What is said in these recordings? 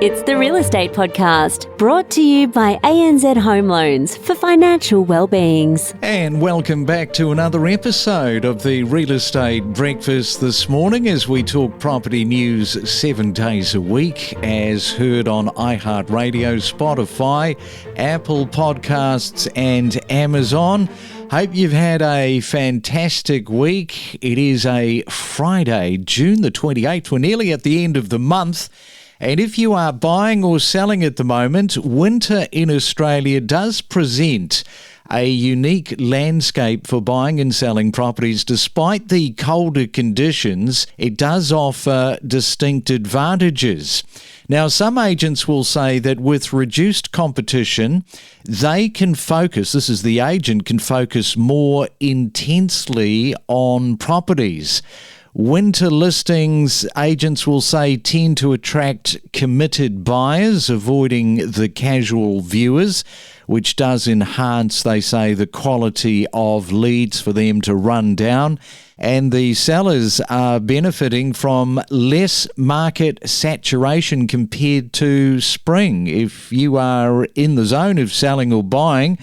It's the Real Estate Podcast, brought to you by ANZ Home Loans for financial well-beings. And welcome back to another episode of the Real Estate Breakfast this morning as we talk property news 7 days a week, as heard on iHeartRadio, Spotify, Apple Podcasts and Amazon. Hope you've had a fantastic week. It is a Friday, June the 28th. We're nearly at the end of the month. And if you are buying or selling at the moment, winter in Australia does present a unique landscape for buying and selling properties. Despite the colder conditions, it does offer distinct advantages. Now, some agents will say that with reduced competition, they can focus, this is the agent, can focus more intensely on properties. Winter listings, agents will say, tend to attract committed buyers, avoiding the casual viewers, which does enhance, they say, the quality of leads for them to run down. And the sellers are benefiting from less market saturation compared to spring. If you are in the zone of selling or buying,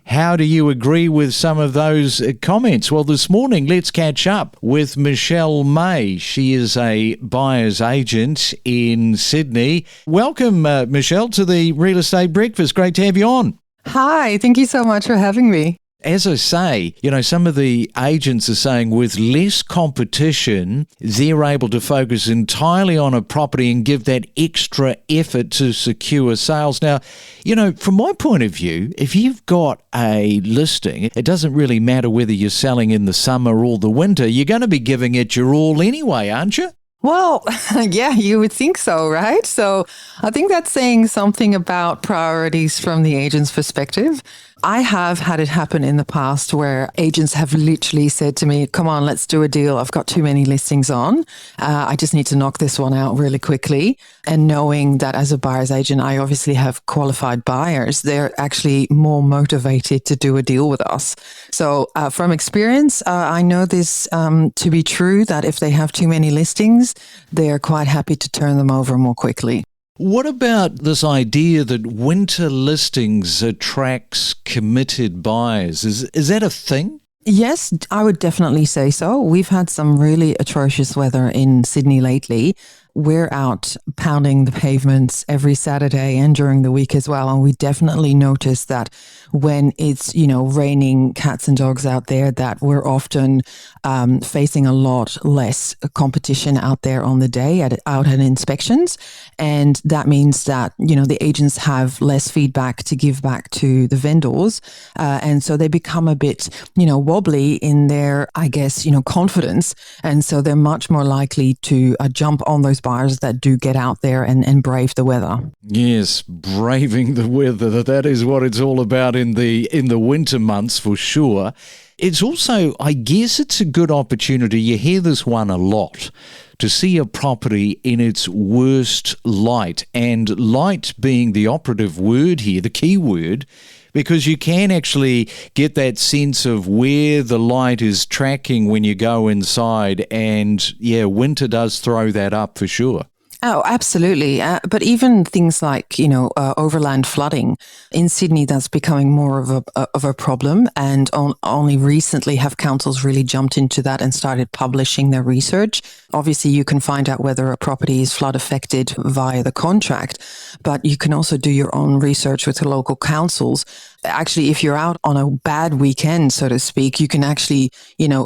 how do you agree with some of those comments? Well, this morning, let's catch up with Michelle May. She is a buyer's agent in Sydney. Welcome, Michelle, to the Real Estate Breakfast. Great to have you on. Hi, thank you so much for having me. As I say, some of the agents are saying with less competition, they're able to focus entirely on a property and give that extra effort to secure sales. Now, from my point of view, if you've got a listing, it doesn't really matter whether you're selling in the summer or the winter. You're going to be giving it your all anyway, aren't you? Well, yeah, you would think so, right? So I think that's saying something about priorities from the agent's perspective. I have had it happen in the past where agents have literally said to me, come on, let's do a deal. I've got too many listings on. I just need to knock this one out really quickly. And knowing that as a buyer's agent, I obviously have qualified buyers, they're actually more motivated to do a deal with us. So from experience, I know this to be true, that if they have too many listings, they're quite happy to turn them over more quickly. What about this idea that winter listings attracts committed buyers? Is that a thing? Yes, I would definitely say so. We've had some really atrocious weather in Sydney lately. We're out pounding the pavements every Saturday and during the week as well. And we definitely notice that when it's, raining cats and dogs out there, that we're often facing a lot less competition out there on the day out at inspections. And that means that, the agents have less feedback to give back to the vendors. And so they become a bit, wobbly in their, confidence. And so they're much more likely to jump on those buyers that do get out there and brave the weather. Yes, braving the weather. That is what it's all about in the winter months for sure. It's also, I guess it's a good opportunity. You hear this one a lot, to see a property in its worst light, and light being the operative word here, the key word, because you can actually get that sense of where the light is tracking when you go inside. And yeah, winter does throw that up for sure. Oh, absolutely. But even things like, overland flooding in Sydney, that's becoming more of a problem. And only recently have councils really jumped into that and started publishing their research. Obviously, you can find out whether a property is flood affected via the contract, but you can also do your own research with the local councils. Actually, if you're out on a bad weekend, so to speak, you can actually,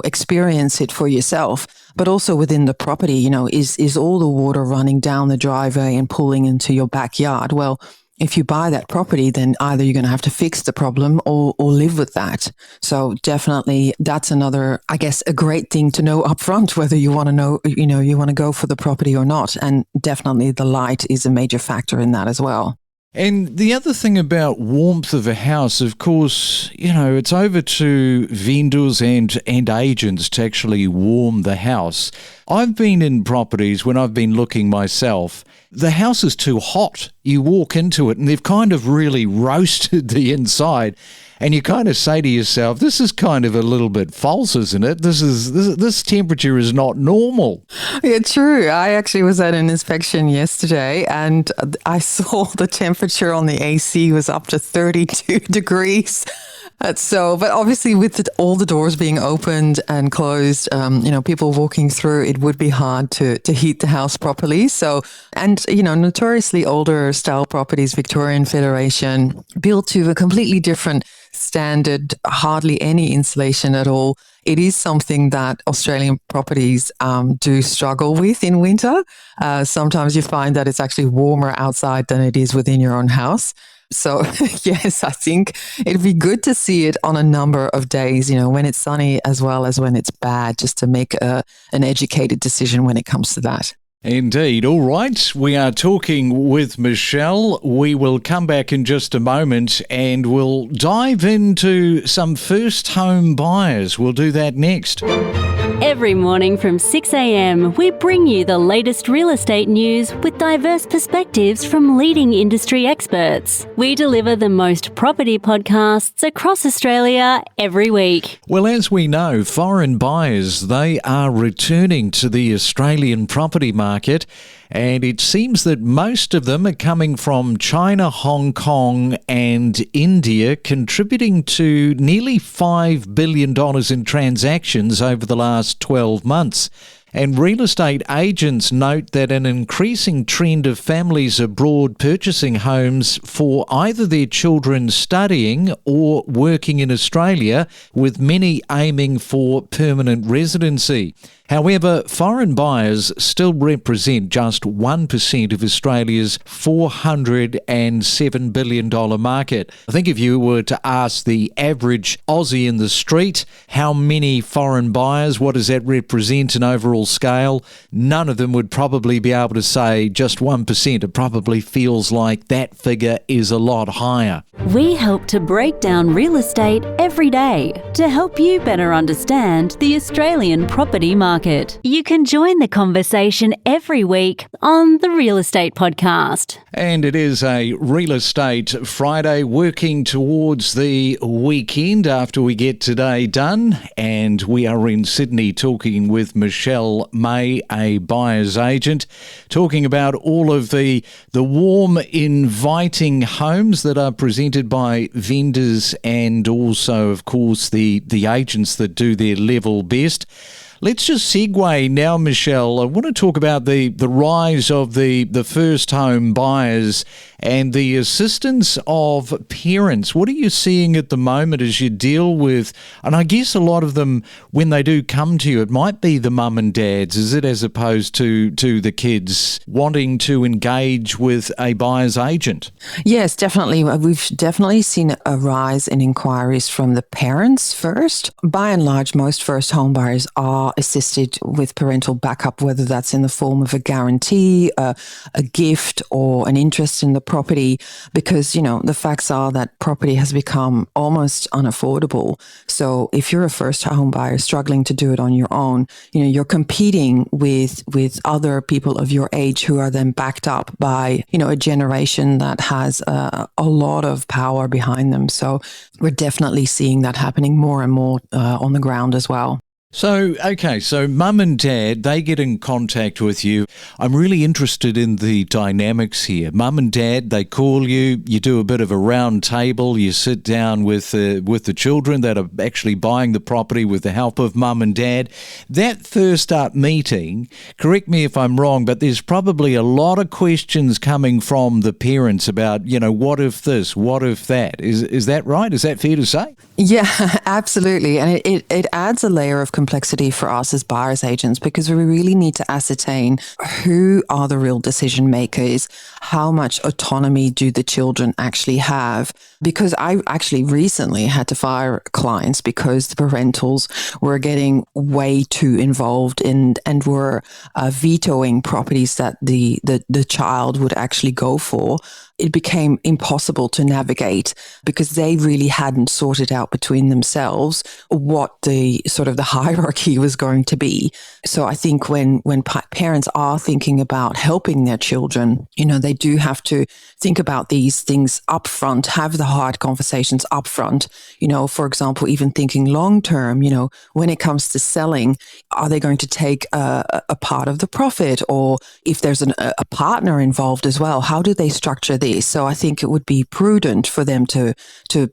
experience it for yourself. But also within the property, is all the water running down the driveway and pooling into your backyard? Well, if you buy that property, then either you're going to have to fix the problem or live with that. So definitely that's another, I guess, a great thing to know upfront, whether you want to know, you want to go for the property or not. And definitely the light is a major factor in that as well. And the other thing about warmth of a house, of course, it's over to vendors and agents to actually warm the house. I've been in properties when I've been looking myself. The house is too hot. You walk into it and they've kind of really roasted the inside. And you kind of say to yourself, this is kind of a little bit false, isn't it? This temperature is not normal. Yeah, true. I actually was at an inspection yesterday and I saw the temperature on the AC was up to 32 degrees. But obviously with all the doors being opened and closed, people walking through, it would be hard to heat the house properly. So, and, notoriously older style properties, Victorian Federation, built to a completely different standard, hardly any insulation at all. It is something that Australian properties do struggle with in winter. Sometimes you find that it's actually warmer outside than it is within your own house. So, yes, I think it'd be good to see it on a number of days, when it's sunny as well as when it's bad, just to make an educated decision when it comes to that. Indeed. All right. We are talking with Michelle. We will come back in just a moment and we'll dive into some first home buyers. We'll do that next. Every morning from 6 a.m, we bring you the latest real estate news with diverse perspectives from leading industry experts. We deliver the most property podcasts across Australia every week. Well, as we know, foreign buyers, they are returning to the Australian property market. And it seems that most of them are coming from China, Hong Kong and India, contributing to nearly $5 billion in transactions over the last 12 months. And real estate agents note that an increasing trend of families abroad purchasing homes for either their children studying or working in Australia, with many aiming for permanent residency. However, foreign buyers still represent just 1% of Australia's $407 billion market. I think if you were to ask the average Aussie in the street, how many foreign buyers, what does that represent in overall scale? None of them would probably be able to say just 1%. It probably feels like that figure is a lot higher. We help to break down real estate every day to help you better understand the Australian property market. You can join the conversation every week on the Real Estate Podcast. And it is a Real Estate Friday, working towards the weekend after we get today done. And we are in Sydney talking with Michelle May, a buyer's agent, talking about all of the warm, inviting homes that are presented by vendors and also, of course, the agents that do their level best. Let's just segue now, Michelle. I want to talk about the rise of the first home buyers and the assistance of parents. What are you seeing at the moment as you deal with, and I guess a lot of them, when they do come to you, it might be the mum and dads, is it, as opposed to the kids wanting to engage with a buyer's agent? Yes, definitely. We've definitely seen a rise in inquiries from the parents first. By and large, most first home buyers are assisted with parental backup, whether that's in the form of a guarantee, a gift, or an interest in the property, because, the facts are that property has become almost unaffordable. So if you're a first home buyer struggling to do it on your own, you're competing with other people of your age who are then backed up by, a generation that has a lot of power behind them. So we're definitely seeing that happening more and more on the ground as well. So mum and dad, they get in contact with you. I'm really interested in the dynamics here. Mum and dad, they call you, you do a bit of a round table, you sit down with the children that are actually buying the property with the help of mum and dad. That first up meeting, correct me if I'm wrong, but there's probably a lot of questions coming from the parents about, what if this, what if that? Is that right? Is that fair to say? Yeah, absolutely. And it adds a layer of complexity for us as buyer's agents, because we really need to ascertain who are the real decision makers, how much autonomy do the children actually have. Because I actually recently had to fire clients because the parentals were getting way too involved and were vetoing properties that the child would actually go for. it became impossible to navigate because they really hadn't sorted out between themselves what the sort of the hierarchy was going to be. So I think when parents are thinking about helping their children, they do have to think about these things up front, have the hard conversations up front. For example, even thinking long term, when it comes to selling, are they going to take a part of the profit? Or if there's a partner involved as well, how do they structure this? So I think it would be prudent for them to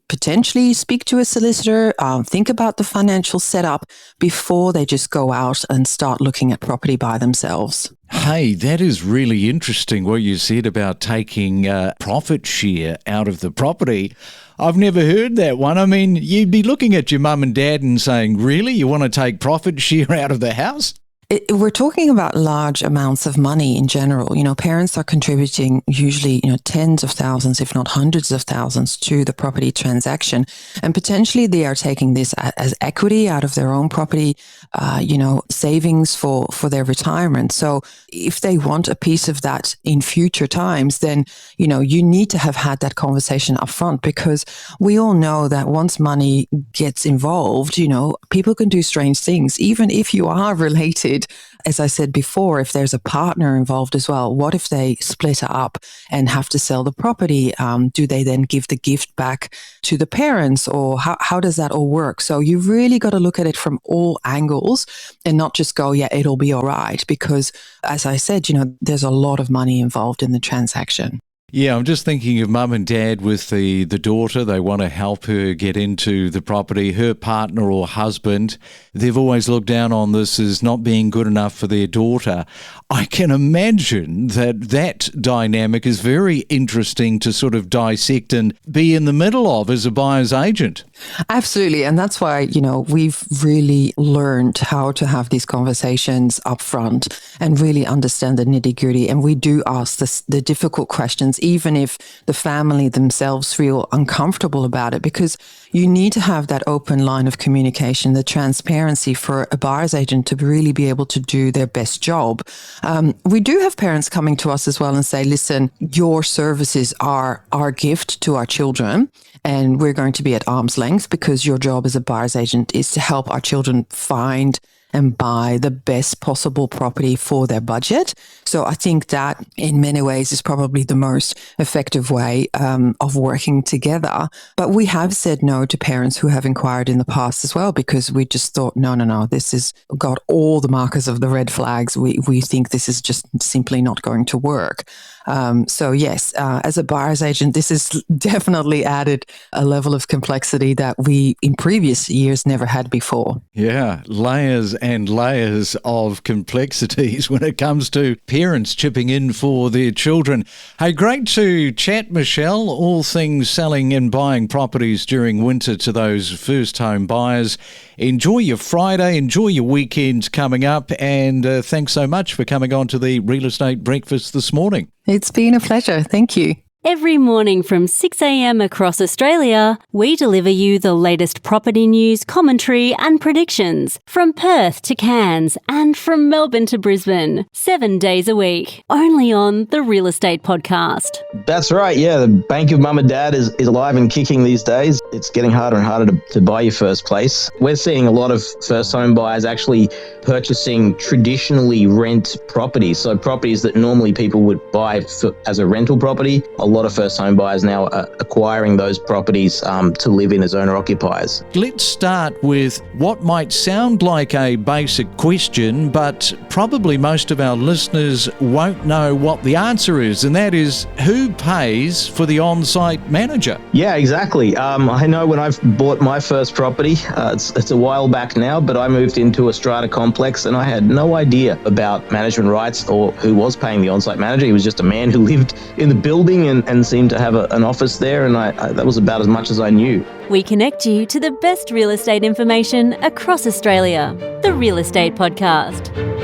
potentially speak to a solicitor, think about the financial setup before they just go out and start looking at property by themselves. Hey, that is really interesting what you said about taking profit share out of the property. I've never heard that one. I mean, you'd be looking at your mum and dad and saying, really, you want to take profit share out of the house? We're talking about large amounts of money in general. Parents are contributing usually, tens of thousands, if not hundreds of thousands to the property transaction. And potentially they are taking this as equity out of their own property, savings for their retirement. So if they want a piece of that in future times, then, you need to have had that conversation up front, because we all know that once money gets involved, people can do strange things, even if you are related. As I said before, if there's a partner involved as well, what if they split up and have to sell the property? Do they then give the gift back to the parents, or how does that all work? So you really got to look at it from all angles and not just go, yeah, it'll be all right. Because as I said, there's a lot of money involved in the transaction. Yeah, I'm just thinking of mum and dad with the daughter. They want to help her get into the property. Her partner or husband, they've always looked down on this as not being good enough for their daughter. I can imagine that dynamic is very interesting to sort of dissect and be in the middle of as a buyer's agent. Absolutely. And that's why, we've really learned how to have these conversations up front and really understand the nitty-gritty. And we do ask the difficult questions, even if the family themselves feel uncomfortable about it, because you need to have that open line of communication, the transparency for a buyer's agent to really be able to do their best job. We do have parents coming to us as well and say, listen, your services are our gift to our children, and we're going to be at arm's length because your job as a buyer's agent is to help our children find and buy the best possible property for their budget. So I think that in many ways is probably the most effective way of working together. But we have said no to parents who have inquired in the past as well, because we just thought, no, this has got all the markers of the red flags. We think this is just simply not going to work. So yes, as a buyer's agent, this has definitely added a level of complexity that we in previous years never had before. Yeah, layers and layers of complexities when it comes to parents chipping in for their children. Hey, great to chat, Michelle. All things selling and buying properties during winter to those first home buyers. Enjoy your Friday, enjoy your weekend coming up, and thanks so much for coming on to the Real Estate Breakfast this morning. It's been a pleasure. Thank you. Every morning from 6 a.m. across Australia, we deliver you the latest property news, commentary and predictions from Perth to Cairns and from Melbourne to Brisbane, 7 days a week, only on the Real Estate Podcast. That's right, yeah. The bank of mum and dad is alive and kicking these days. It's getting harder and harder to buy your first place. We're seeing a lot of first home buyers actually purchasing traditionally rent properties, so properties that normally people would buy as a rental property. A lot of first home buyers now are acquiring those properties to live in as owner occupiers. Let's start with what might sound like a basic question, but probably most of our listeners won't know what the answer is, and that is, who pays for the on-site manager? Yeah, exactly. I know when I've bought my first property, it's a while back now, but I moved into a strata complex and I had no idea about management rights or who was paying the on-site manager. He was just a man who lived in the building and seemed to have an office there, and that was about as much as I knew. We connect you to the best real estate information across Australia. The Real Estate Podcast.